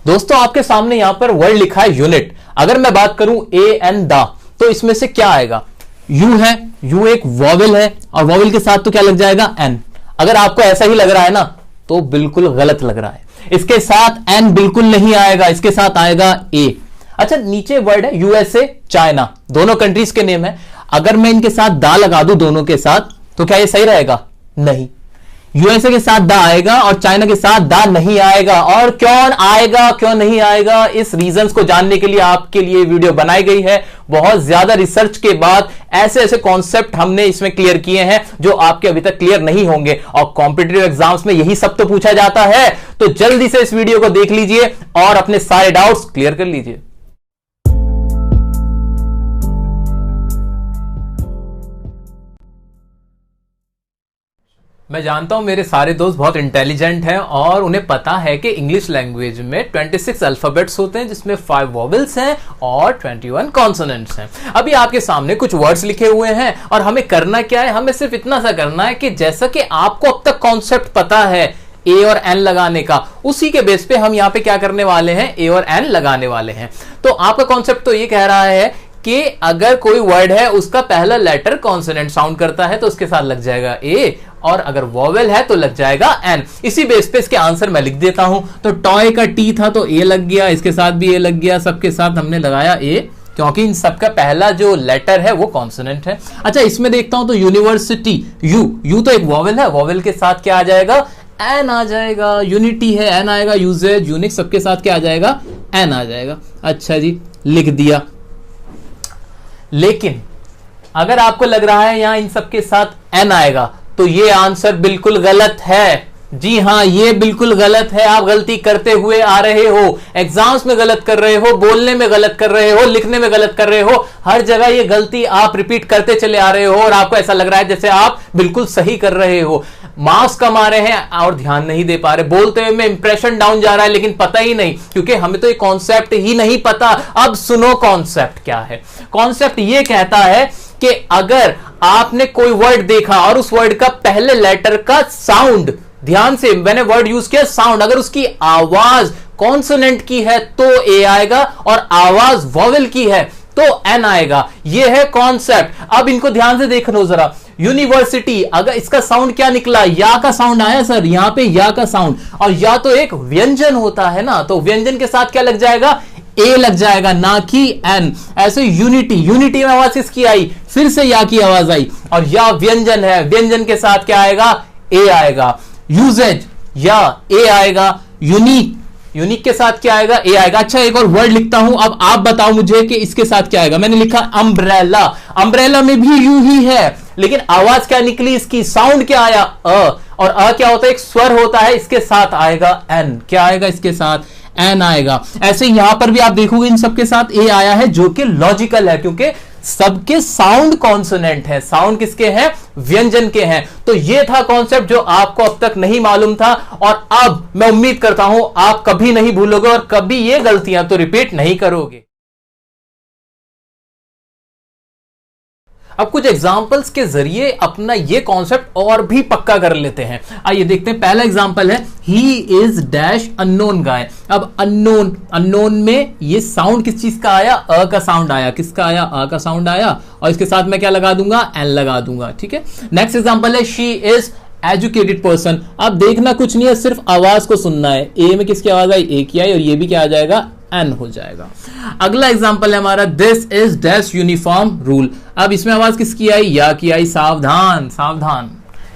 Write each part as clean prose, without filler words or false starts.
दोस्तों आपके सामने यहां पर वर्ड लिखा है यूनिट। अगर मैं बात करूं ए एन दा, तो इसमें से क्या आएगा? यू है, यू एक वॉवेल है और वॉवेल के साथ तो क्या लग जाएगा? एन। अगर आपको ऐसा ही लग रहा है ना तो बिल्कुल गलत लग रहा है। इसके साथ एन बिल्कुल नहीं आएगा, इसके साथ आएगा ए। अच्छा, नीचे वर्ड है यूएसए चाइना, दोनों कंट्रीज के नेम है। अगर मैं इनके साथ दा लगा दूं दोनों के साथ, तो क्या ये सही रहेगा? नहीं। यूएसए के साथ दा आएगा और चाइना के साथ दा नहीं आएगा। और क्यों आएगा, क्यों नहीं आएगा, इस रीजंस को जानने के लिए आपके लिए वीडियो बनाई गई है। बहुत ज्यादा रिसर्च के बाद ऐसे ऐसे कॉन्सेप्ट हमने इसमें क्लियर किए हैं जो आपके अभी तक क्लियर नहीं होंगे, और कॉम्पिटिटिव एग्जाम्स में यही सब तो पूछा जाता है। तो जल्दी से इस वीडियो को देख लीजिए और अपने सारे डाउट्स क्लियर कर लीजिए। मैं जानता हूं मेरे सारे दोस्त बहुत इंटेलिजेंट हैं और उन्हें पता है कि इंग्लिश लैंग्वेज में 26 अल्फाबेट्स होते हैं, जिसमें 5 वॉवेल्स हैं और 21 कॉन्सोनेंट्स हैं। अभी आपके सामने कुछ वर्ड्स लिखे हुए हैं और हमें करना क्या है? हमें सिर्फ इतना सा करना है कि जैसा कि आपको अब तक कॉन्सेप्ट पता है ए और एन लगाने का, उसी के बेस पे हम यहां पे क्या करने वाले हैं? ए और एन लगाने वाले हैं। तो आपका कॉन्सेप्ट तो ये कह रहा है कि अगर कोई वर्ड है उसका पहला लेटर कॉन्सोनेंट साउंड करता है तो उसके साथ लग जाएगा ए, और अगर वॉवेल है तो लग जाएगा एन। इसी बेस पे इसके आंसर मैं लिख देता हूं। तो टॉय का टी था तो ए लग गया, इसके साथ भी ए लग गया, सबके साथ हमने लगाया ए, क्योंकि इन सबका पहला जो लेटर है वो कॉन्सोनेंट है। अच्छा, इसमें देखता हूं तो यूनिवर्सिटी, यू, यू तो एक वॉवेल है, वॉवेल के साथ क्या आ जाएगा? एन आ जाएगा। यूनिटी है, एन आएगा। यूजेज, यूनिक, सबके साथ क्या आ जाएगा? एन आ जाएगा। अच्छा जी, लिख दिया। लेकिन अगर आपको लग रहा है यहां इन सबके साथ एन आएगा, तो ये आंसर बिल्कुल गलत है। जी हां, ये बिल्कुल गलत है। आप गलती करते हुए आ रहे हो, एग्जाम्स में गलत कर रहे हो, बोलने में गलत कर रहे हो, लिखने में गलत कर रहे हो, हर जगह ये गलती आप रिपीट करते चले आ रहे हो और आपको ऐसा लग रहा है जैसे आप बिल्कुल सही कर रहे हो। मार्क्स कम आ रहे हैं और ध्यान नहीं दे पा रहे, बोलते हुए में इंप्रेशन डाउन जा रहा है, लेकिन पता ही नहीं, क्योंकि हमें तो ये कॉन्सेप्ट ही नहीं पता। अब सुनो कॉन्सेप्ट क्या है। कॉन्सेप्ट ये कहता है कि अगर आपने कोई वर्ड देखा और उस वर्ड का पहले लेटर का साउंड, ध्यान से मैंने वर्ड यूज किया साउंड, अगर उसकी आवाज कॉन्सोनेंट की है तो ए आएगा और आवाज वॉवेल की है तो एन आएगा। यह है कॉन्सेप्ट। अब इनको ध्यान से देखो जरा। यूनिवर्सिटी, अगर इसका साउंड क्या निकला? या का साउंड आया सर, यहां पे या का साउंड, और या तो एक व्यंजन होता है ना, तो व्यंजन के साथ क्या लग जाएगा? ए लग जाएगा, ना कि एन। ऐसे यूनिटी, यूनिटी में आवाज किसकी आई? फिर से या की आवाज आई, और या व्यंजन है, व्यंजन के साथ क्या आएगा? ए आएगा। यूजेज, या ए आएगा। यूनिक, यूनिक के साथ क्या आएगा? ए आएगा। अच्छा, एक और वर्ड लिखता हूं, अब आप बताओ मुझे कि इसके साथ क्या आएगा। मैंने लिखा अम्ब्रेला, अम्ब्रेला में भी यू ही है, लेकिन आवाज क्या निकली इसकी? साउंड क्या आया? अ, और अ क्या होता है? एक स्वर होता है, इसके साथ आएगा एन। क्या आएगा इसके साथ? एन आएगा। ऐसे यहां पर भी आप देखोगे इन सबके साथ ए आया है, जो कि लॉजिकल है, क्योंकि सबके साउंड कॉन्सोनेंट है। साउंड किसके हैं? व्यंजन के हैं। तो ये था कॉन्सेप्ट जो आपको अब तक नहीं मालूम था, और अब मैं उम्मीद करता हूं आप कभी नहीं भूलोगे और कभी ये गलतियां तो रिपीट नहीं करोगे। अब कुछ एग्जाम्पल्स के जरिए अपना ये कॉन्सेप्ट और भी पक्का कर लेते हैं। आइए देखते हैं। पहला एग्जाम्पल है ही इज डैश अननोन गाय। अब अननोन, अननोन में ये साउंड किस चीज का आया? अ का साउंड आया। किसका आया? अ का साउंड आया, और इसके साथ मैं क्या लगा दूंगा? एन लगा दूंगा। ठीक है। नेक्स्ट एग्जाम्पल है शी इज एजुकेटेड पर्सन। अब देखना कुछ नहीं है, सिर्फ आवाज को सुनना है। ए में किसकी आवाज आई? ए की आई, और ये भी क्या आ जाएगा? एन हो जाएगा। अगला एग्जांपल है हमारा this is dash uniform rule. अब इसमें आवाज किसकी आई? या की आई। सावधान, सावधान।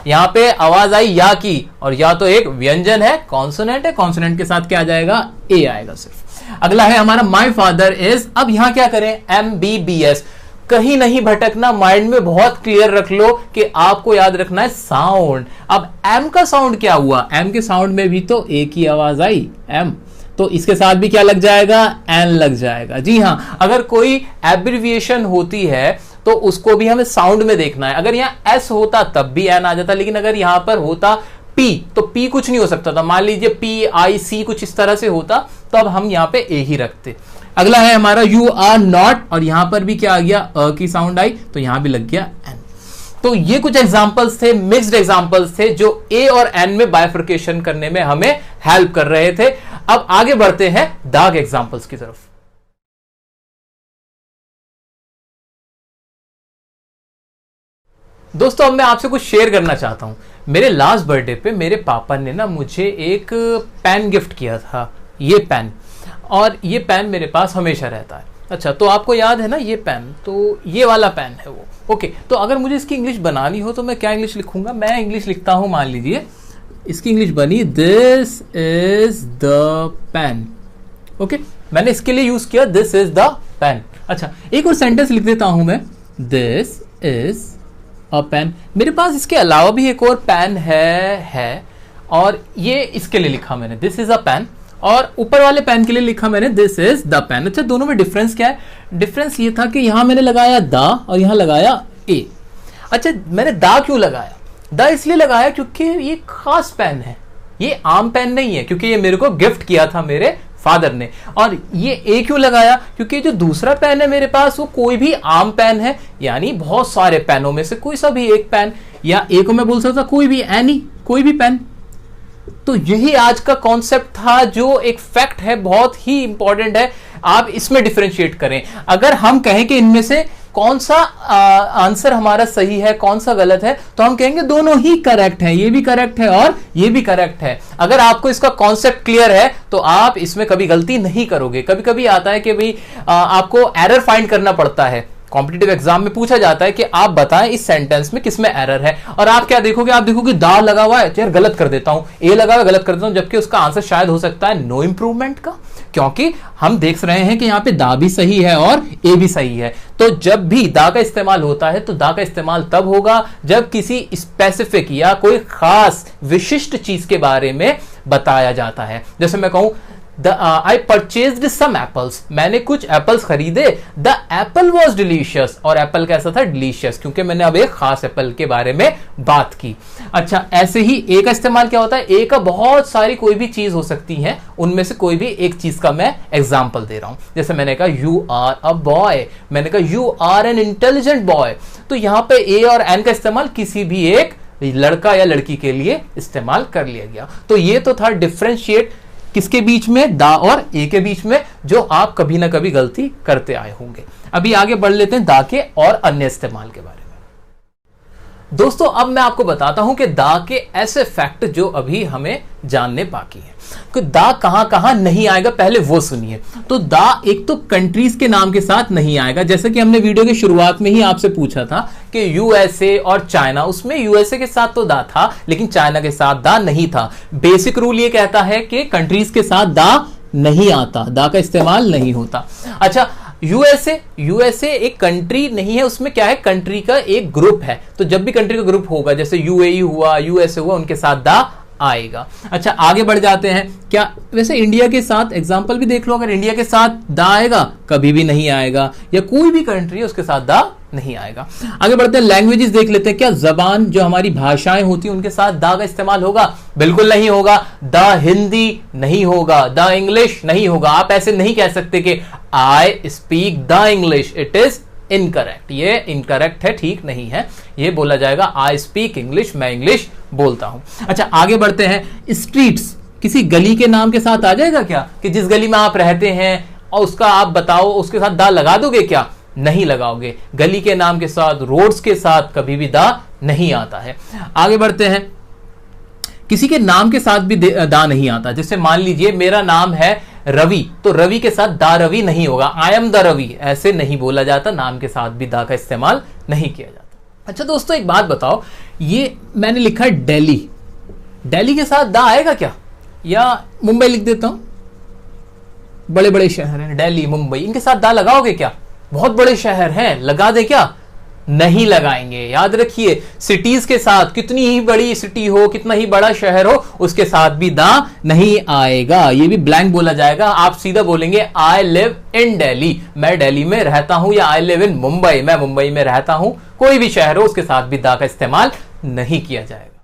यहां पे आवाज आई या की, और या तो एक व्यंजन है, कॉन्सोनेंट है, कॉन्सोनेंट के साथ क्या आ जाएगा? ए आएगा सिर्फ। अगला है हमारा माय फादर इज। अब यहां क्या करें? MBBS। कहीं नहीं भटकना, माइंड में बहुत क्लियर रख लो कि आपको याद रखना है साउंड। अब एम का साउंड क्या हुआ? एम के साउंड में भी तो ए की आवाज आई, एम, तो इसके साथ भी क्या लग जाएगा? एन लग जाएगा। जी हां, अगर कोई एब्रिविएशन होती है तो उसको भी हमें साउंड में देखना है। अगर यहां एस होता तब भी एन आ जाता, लेकिन अगर यहां पर होता पी तो पी कुछ नहीं हो सकता था। मान लीजिए PIC कुछ इस तरह से होता, तो अब हम यहां पे ए ही रखते। अगला है हमारा यू आर नॉट, और यहां पर भी क्या आ गया? अ की साउंड आई, तो यहां भी लग गया एन। तो ये कुछ एग्जांपल्स थे, मिक्स्ड एग्जांपल्स थे, जो ए और एन में बाइफर्केशन करने में हमें हेल्प कर रहे थे। अब आगे बढ़ते हैं दा के एग्जांपल्स की तरफ। दोस्तों अब मैं आपसे कुछ शेयर करना चाहता हूं। मेरे लास्ट बर्थडे पे मेरे पापा ने ना मुझे एक पेन गिफ्ट किया था, ये पेन, और ये पेन मेरे पास हमेशा रहता है। अच्छा, तो आपको याद है ना ये पेन, तो ये वाला पेन है वो। ओके, तो अगर मुझे इसकी इंग्लिश बनानी हो तो मैं क्या इंग्लिश लिखूंगा? मैं इंग्लिश लिखता हूं, मान लीजिए इसकी इंग्लिश बनी this is the pen. Okay, मैंने इसके लिए यूज किया दिस इज द पेन। अच्छा, एक और सेंटेंस लिख देता हूं मैं, दिस इज अ पेन। मेरे पास इसके अलावा भी एक और पेन है और ये इसके लिए लिखा मैंने दिस इज अ पेन, और ऊपर वाले पेन के लिए लिखा मैंने दिस इज द पेन। अच्छा, दोनों में डिफरेंस क्या है? डिफरेंस ये था कि यहां मैंने लगाया दा और यहां लगाया ए। अच्छा, मैंने दा क्यों लगाया? दा इसलिए लगाया क्योंकि ये खास पेन है, ये आम पेन नहीं है, क्योंकि ये मेरे को गिफ्ट किया था मेरे फादर ने। और ये ए क्यों लगाया? क्योंकि जो दूसरा पेन है मेरे पास वो कोई भी आम पेन है, यानी बहुत सारे पेनों में से कोई सा भी एक पेन, या ए को मैं बोल सकता कोई भी, एनी, कोई भी पेन। तो यही आज का कॉन्सेप्ट था, जो एक फैक्ट है, बहुत ही इंपॉर्टेंट है। आप इसमें डिफरेंशिएट करें। अगर हम कहें कि इनमें से कौन सा आंसर हमारा सही है, कौन सा गलत है, तो हम कहेंगे दोनों ही करेक्ट है, ये भी करेक्ट है और ये भी करेक्ट है। अगर आपको इसका कॉन्सेप्ट क्लियर है तो आप इसमें कभी गलती नहीं करोगे। कभी कभी आता है कि भाई आपको एरर फाइंड करना पड़ता है, कॉम्पिटिटिव एग्जाम में पूछा जाता है कि आप बताएं इस सेंटेंस में किसमें एरर है, और आप क्या देखोगे? आप देखोगे दा लगा हुआ है, यार गलत कर देता हूं, ए लगा हुआ है, गलत कर देता हूं, जबकि उसका आंसर शायद हो सकता है नो इंप्रूवमेंट का, क्योंकि हम देख रहे हैं कि यहां पे दा भी सही है और ए भी सही है। तो जब भी दा का इस्तेमाल होता है तो दा का इस्तेमाल तब होगा जब किसी स्पेसिफिक या कोई खास विशिष्ट चीज के बारे में बताया जाता है। जैसे मैं कहूं I purchased some apples, मैंने कुछ एप्पल्स खरीदे, the apple was delicious, और एप्पल कैसा था? डिलीशियस, क्योंकि मैंने अब एक खास एप्पल के बारे में बात की। अच्छा, ऐसे ही ए का इस्तेमाल क्या होता है? ए का बहुत सारी कोई भी चीज हो सकती है, उनमें से कोई भी एक चीज का मैं एग्जाम्पल दे रहा हूं। जैसे मैंने कहा यू आर अ बॉय, मैंने कहा you are an intelligent boy, तो यहां पे ए और एन का इस्तेमाल किसी भी एक लड़का या लड़की के लिए इस्तेमाल कर लिया गया। तो ये तो था डिफरेंशिएट किसके बीच में? दा और ए के बीच में, जो आप कभी ना कभी गलती करते आए होंगे। अभी आगे बढ़ लेते हैं दा के और अन्य इस्तेमाल के बारे में। दोस्तों अब मैं आपको बताता हूं कि दा के ऐसे फैक्ट जो अभी हमें जानने बाकी है कि दा कहां कहां नहीं आएगा, पहले वो सुनिए। तो दा एक तो कंट्रीज के नाम के साथ नहीं आएगा, जैसे कि हमने वीडियो की शुरुआत में ही आपसे पूछा था कि यूएसए और चाइना, उसमें यूएसए के साथ तो दा था लेकिन चाइना के साथ दा नहीं था। बेसिक रूल ये कहता है कि कंट्रीज के साथ दा नहीं आता, दा का इस्तेमाल नहीं होता। अच्छा, यूएसए एक कंट्री नहीं है, उसमें क्या है? कंट्री का एक ग्रुप है। तो जब भी कंट्री का ग्रुप होगा, जैसे यूएई हुआ, यूएसए हुआ, उनके साथ दा आएगा। अच्छा, आगे बढ़ जाते हैं। क्या वैसे इंडिया के साथ एग्जांपल भी देख लो, अगर इंडिया के साथ दा आएगा कभी भी नहीं आएगा, या कोई भी कंट्री है उसके साथ दा नहीं आएगा। आगे बढ़ते हैं, लैंग्वेजेस देख लेते हैं। क्या जबान जो हमारी भाषाएं होती हैं उनके साथ दा का इस्तेमाल होगा? बिल्कुल नहीं होगा। दा हिंदी नहीं होगा, दा इंग्लिश नहीं होगा। आप ऐसे नहीं कह सकते कि I speak the English, it is incorrect, ये इनकरेक्ट है, ठीक नहीं है। ये बोला जाएगा आई स्पीक इंग्लिश, मैं इंग्लिश बोलता हूं। अच्छा, आगे बढ़ते हैं। स्ट्रीट्स किसी गली के नाम के साथ आ जाएगा क्या? कि जिस गली में आप रहते हैं और उसका आप बताओ, उसके साथ दा लगा दोगे क्या? नहीं लगाओगे। गली के नाम के साथ, रोड्स के साथ कभी भी दा नहीं आता है। आगे बढ़ते हैं। किसी के नाम के साथ भी दा नहीं आता। जैसे मान लीजिए मेरा नाम है रवि, तो रवि के साथ दा रवि नहीं होगा, आई एम द रवि, ऐसे नहीं बोला जाता। नाम के साथ भी दा का इस्तेमाल नहीं किया जाता। अच्छा दोस्तों, एक बात बताओ, ये मैंने लिखा है दिल्ली, दिल्ली के साथ दा आएगा क्या? या मुंबई लिख देता हूं, बड़े बड़े शहर हैं दिल्ली, मुंबई, इनके साथ दा लगाओगे क्या? बहुत बड़े शहर हैं, लगा दे क्या? नहीं लगाएंगे। याद रखिए, सिटीज के साथ, कितनी ही बड़ी सिटी हो, कितना ही बड़ा शहर हो, उसके साथ भी दा नहीं आएगा। ये भी ब्लैंक बोला जाएगा। आप सीधा बोलेंगे आई लिव इन दिल्ली, मैं दिल्ली में रहता हूं, या आई लिव इन मुंबई, मैं मुंबई में रहता हूं। कोई भी शहर हो उसके साथ भी दा का इस्तेमाल नहीं किया जाएगा।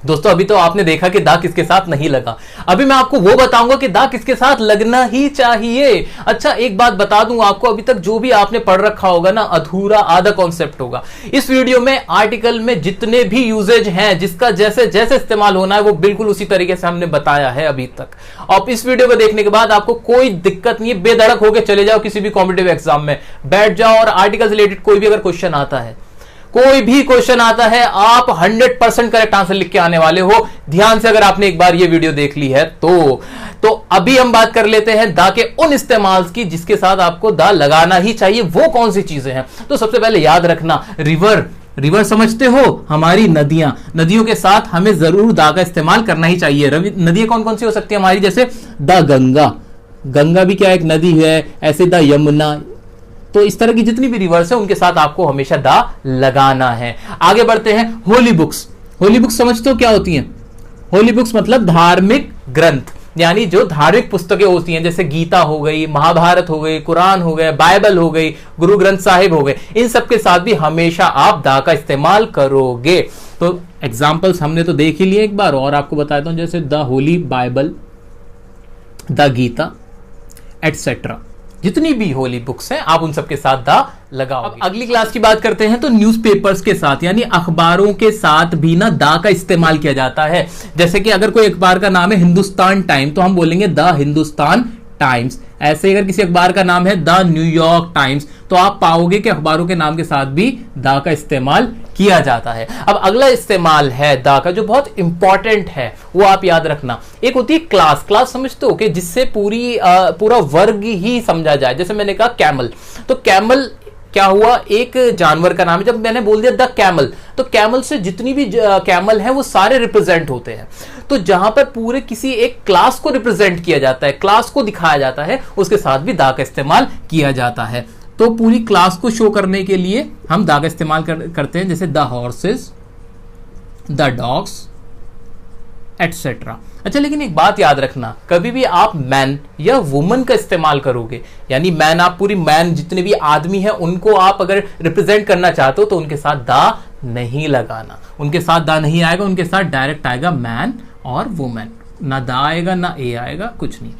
दोस्तों अभी तो आपने देखा कि दा किसके साथ नहीं लगा, अभी मैं आपको वो बताऊंगा कि दा किसके साथ लगना ही चाहिए। अच्छा एक बात बता दूं आपको, अभी तक जो भी आपने पढ़ रखा होगा ना, अधूरा आधा कॉन्सेप्ट होगा। इस वीडियो में आर्टिकल में जितने भी यूजेज हैं, जिसका जैसे जैसे इस्तेमाल होना है, वो बिल्कुल उसी तरीके से हमने बताया है अभी तक। और इस वीडियो को देखने के बाद आपको कोई दिक्कत नहीं है, बेधड़क होकर चले जाओ किसी भी कॉम्पिटिटिव एग्जाम में, बैठ जाओ और आर्टिकल से रिलेटेड कोई भी अगर क्वेश्चन आता है, कोई भी क्वेश्चन आता है, आप 100% करेक्ट आंसर लिख के आने वाले हो, ध्यान से अगर आपने एक बार ये वीडियो देख ली है तो अभी हम बात कर लेते हैं दा के उन इस्तेमाल की जिसके साथ आपको दा लगाना ही चाहिए। वो कौन सी चीजें हैं? तो सबसे पहले याद रखना, रिवर समझते हो, हमारी नदियों के साथ हमें जरूर दा का इस्तेमाल करना ही चाहिए। नदियां कौन कौन सी हो सकती है हमारी? जैसे द गंगा भी क्या एक नदी है, ऐसे द यमुना। तो इस तरह की जितनी भी रिवर्स है उनके साथ आपको हमेशा दा लगाना है। आगे बढ़ते हैं, होली बुक्स समझते हो क्या होती हैं? होली बुक्स मतलब धार्मिक ग्रंथ, यानी जो धार्मिक पुस्तकें होती हैं, जैसे गीता हो गई, महाभारत हो गई, कुरान हो गया, बाइबल हो गई, गुरु ग्रंथ साहिब हो गए, इन सब के साथ भी हमेशा आप दा का इस्तेमाल करोगे। तो एग्जाम्पल्स हमने तो देख ही लिए एक बार, और आपको बताता हूं, जैसे the Holy Bible, the Gita etcetera, जितनी भी होली बुक्स हैं आप उन सब के साथ दा लगाओ। अब अगली क्लास की बात करते हैं, तो न्यूज़पेपर्स के साथ यानी अखबारों के साथ भी ना दा का इस्तेमाल किया जाता है। जैसे कि अगर कोई अखबार का नाम है हिंदुस्तान टाइम, तो हम बोलेंगे द हिंदुस्तान टाइम्स। ऐसे अगर किसी अखबार का नाम है द न्यूयॉर्क टाइम्स, तो आप पाओगे कि अखबारों के नाम के साथ भी दा का इस्तेमाल किया जाता है। अब अगला इस्तेमाल है दा का जो बहुत इंपॉर्टेंट है, वो आप याद रखना। एक होती है क्लास समझते हो कि जिससे पूरा वर्ग ही समझा जाए। जैसे मैंने कहा कैमल, तो कैमल क्या हुआ, एक जानवर का नाम है। जब मैंने बोल दिया द कैमल, तो कैमल से जितनी भी कैमल है वो सारे रिप्रेजेंट होते हैं। तो जहां पर पूरे किसी एक क्लास को रिप्रेजेंट किया जाता है, क्लास को दिखाया जाता है, उसके साथ भी दा का इस्तेमाल किया जाता है। तो पूरी क्लास को शो करने के लिए हम दा का इस्तेमाल करते हैं, जैसे the horses, the dogs etcetera. अच्छा लेकिन एक बात याद रखना, कभी भी आप मैन या वुमन का इस्तेमाल करोगे, यानी मैन, आप पूरी मैन जितने भी आदमी हैं उनको आप अगर रिप्रेजेंट करना चाहते हो, तो उनके साथ दा नहीं लगाना, उनके साथ दा नहीं आएगा, उनके साथ डायरेक्ट आएगा मैन और वुमेन, ना दा आएगा ना ए आएगा, कुछ नहीं।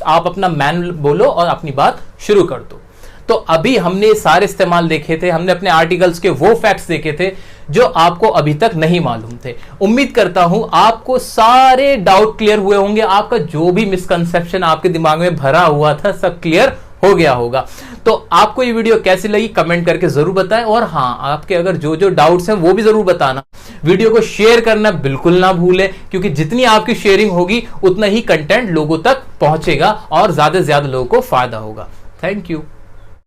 आप अपना मैन बोलो और अपनी बात शुरू कर दो। तो अभी हमने सारे इस्तेमाल देखे थे, हमने अपने आर्टिकल्स के वो फैक्ट्स देखे थे जो आपको अभी तक नहीं मालूम थे। उम्मीद करता हूं आपको सारे डाउट क्लियर हुए होंगे, आपका जो भी मिसकंसेप्शन आपके दिमाग में भरा हुआ था सब क्लियर हो गया होगा। तो आपको ये वीडियो कैसी लगी कमेंट करके जरूर बताएं, और हाँ आपके अगर जो जो डाउट्स हैं वो भी जरूर बताना। वीडियो को शेयर करना बिल्कुल ना भूलें, क्योंकि जितनी आपकी शेयरिंग होगी उतना ही कंटेंट लोगों तक पहुंचेगा और ज्यादा से ज्यादा लोगों को फायदा होगा। Thank you.